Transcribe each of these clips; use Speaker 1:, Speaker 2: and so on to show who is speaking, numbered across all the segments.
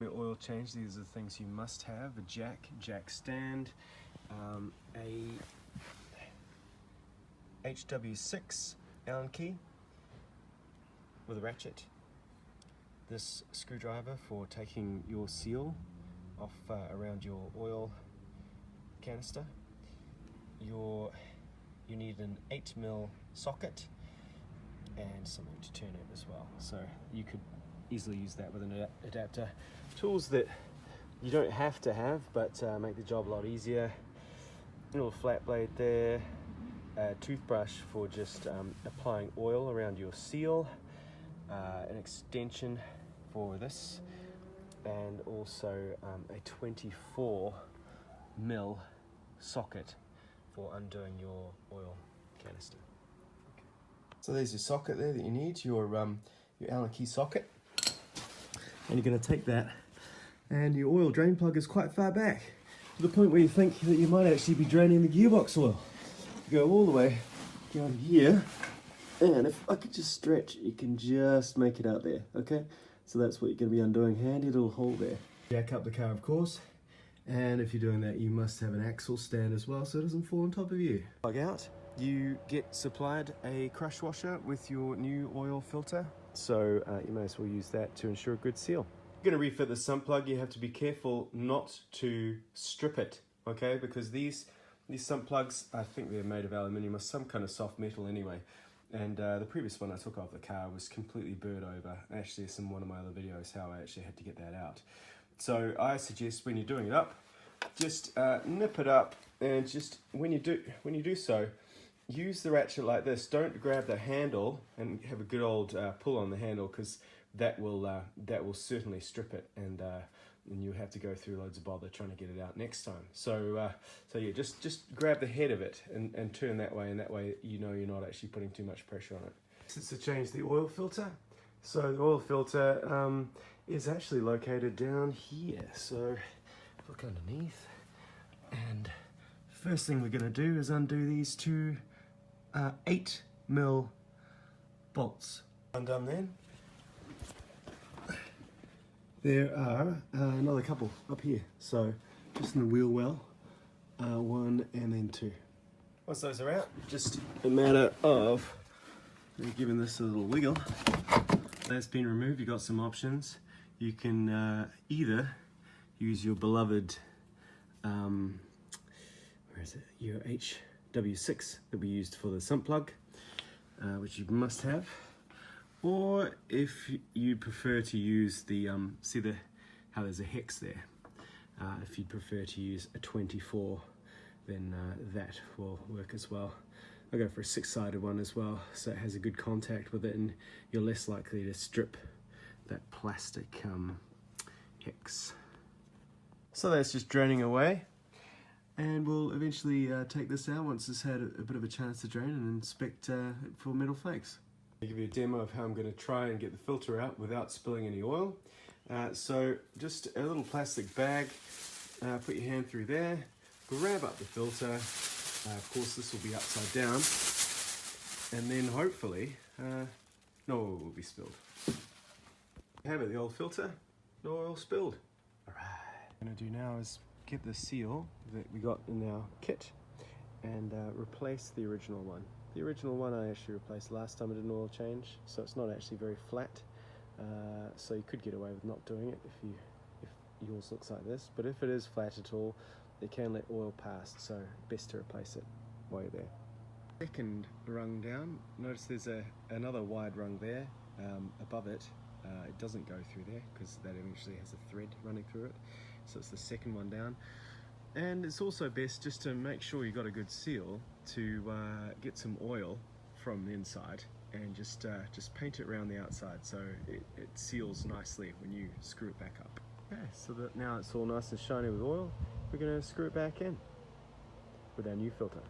Speaker 1: Your oil change, these are the things you must have: a jack stand, a HW6 Allen key with a ratchet, this screwdriver for taking your seal off around your oil canister. You need an 8mm socket and something to turn it as well. So you could easily use that with an adapter. Tools that you don't have to have, but make the job a lot easier. A little flat blade there, a toothbrush for just applying oil around your seal, an extension for this, and also a 24mm socket for undoing your oil canister. Okay. So there's your socket there that you need, your Allen key socket. And you're going to take that, and your oil drain plug is quite far back, to the point where you think that you might actually be draining the gearbox oil. You go all the way down here, and if I could just stretch, you can just make it out there, okay? So that's what you're going to be undoing. Handy little hole there. Jack up the car, of course, and if you're doing that, you must have an axle stand as well so it doesn't fall on top of you. Plug out. You get supplied a crush washer with your new oil filter, so you may as well use that to ensure a good seal. If you're going to refit the sump plug, you have to be careful not to strip it, okay? Because these sump plugs, I think they're made of aluminium or some kind of soft metal anyway. And the previous one I took off the car was completely burnt over. Actually, it's in one of my other videos how I actually had to get that out. So I suggest when you're doing it up, just nip it up, and just when you do so, use the ratchet like this. Don't grab the handle and have a good old pull on the handle, because that will certainly strip it, and you'll have to go through loads of bother trying to get it out next time. So yeah, just grab the head of it and turn that way, and that way you know you're not actually putting too much pressure on it. This is to change the oil filter. So the oil filter is actually located down here. So look underneath, and first thing we're going to do is undo these two 8mm bolts. Undone then. There are another couple up here, so just in the wheel well, one and then two. Once those are out, just a matter of giving this a little wiggle. That's been removed. You've got some options. You can either use your beloved, where is it? Your HW6 that we used for the sump plug, which you must have. Or if you prefer to use the, see how there's a hex there. If you prefer to use a 24, then that will work as well. I'll go for a 6-sided one as well, so it has a good contact with it, and you're less likely to strip that plastic hex. So that's just draining away, and we'll eventually take this out once it's had a bit of a chance to drain, and inspect for metal flakes. I'll give you a demo of how I'm going to try and get the filter out without spilling any oil. So just a little plastic bag, put your hand through there, grab up the filter. Of course this will be upside down, and then hopefully no oil will be spilled. Have it, the old filter, no oil spilled. Alright, what I'm going to do now is get the seal that we got in our kit and replace the original one. The original one I actually replaced last time I did an oil change, so it's not actually very flat. So you could get away with not doing it if yours looks like this, but if it is flat at all, it can let oil pass, so best to replace it while you're there. Second rung down, notice there's another wide rung there above it. It doesn't go through there because that eventually has a thread running through it, so it's the second one down. And it's also best just to make sure you got a good seal to get some oil from the inside and just paint it around the outside so it seals nicely when you screw it back up. Okay, so that now it's all nice and shiny with oil, we're going to screw it back in with our new filter.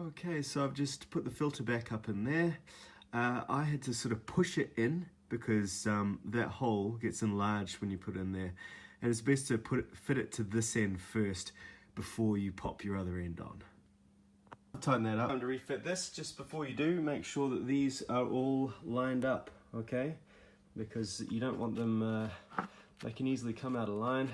Speaker 1: Okay, so I've just put the filter back up in there. I had to sort of push it in because that hole gets enlarged when you put it in there. And it's best to fit it to this end first before you pop your other end on. Tighten that up. Time to refit this. Just before you do, make sure that these are all lined up, okay? Because you don't want them they can easily come out of line,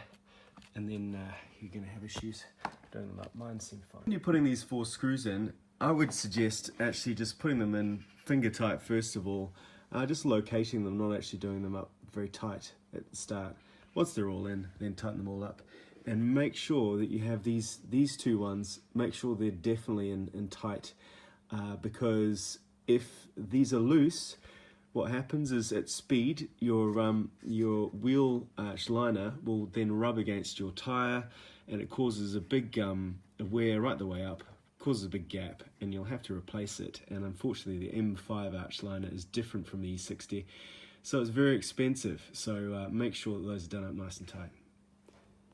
Speaker 1: and then you're going to have issues doing them up. Mine seem fine. When you're putting these 4 screws in, I would suggest actually just putting them in finger tight first of all, just locating them, not actually doing them up very tight at the start. Once they're all in, then tighten them all up. And make sure that you have these 2 ones, make sure they're definitely in tight, because if these are loose, what happens is at speed, your wheel arch liner will then rub against your tyre, and it causes a big wear right the way up, causes a big gap, and you'll have to replace it. And unfortunately, the M5 arch liner is different from the E60, so it's very expensive. So make sure that those are done up nice and tight.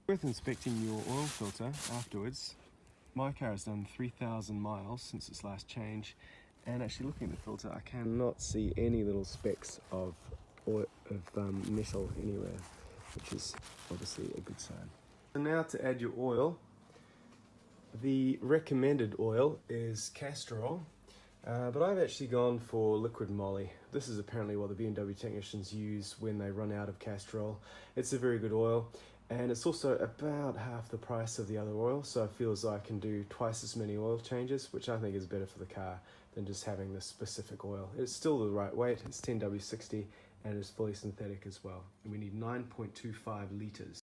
Speaker 1: Worth inspecting your oil filter afterwards. My car has done 3,000 miles since its last change, and actually looking at the filter, I cannot see any little specks of metal anywhere, which is obviously a good sign. So now to add your oil, the recommended oil is castor oil, but I've actually gone for liquid moly. This is apparently what the BMW technicians use when they run out of castor oil. It's a very good oil, and it's also about half the price of the other oil, so I feel as though I can do twice as many oil changes, which I think is better for the car than just having this specific oil. It's still the right weight, it's 10W60, and it's fully synthetic as well. And we need 9.25 litres.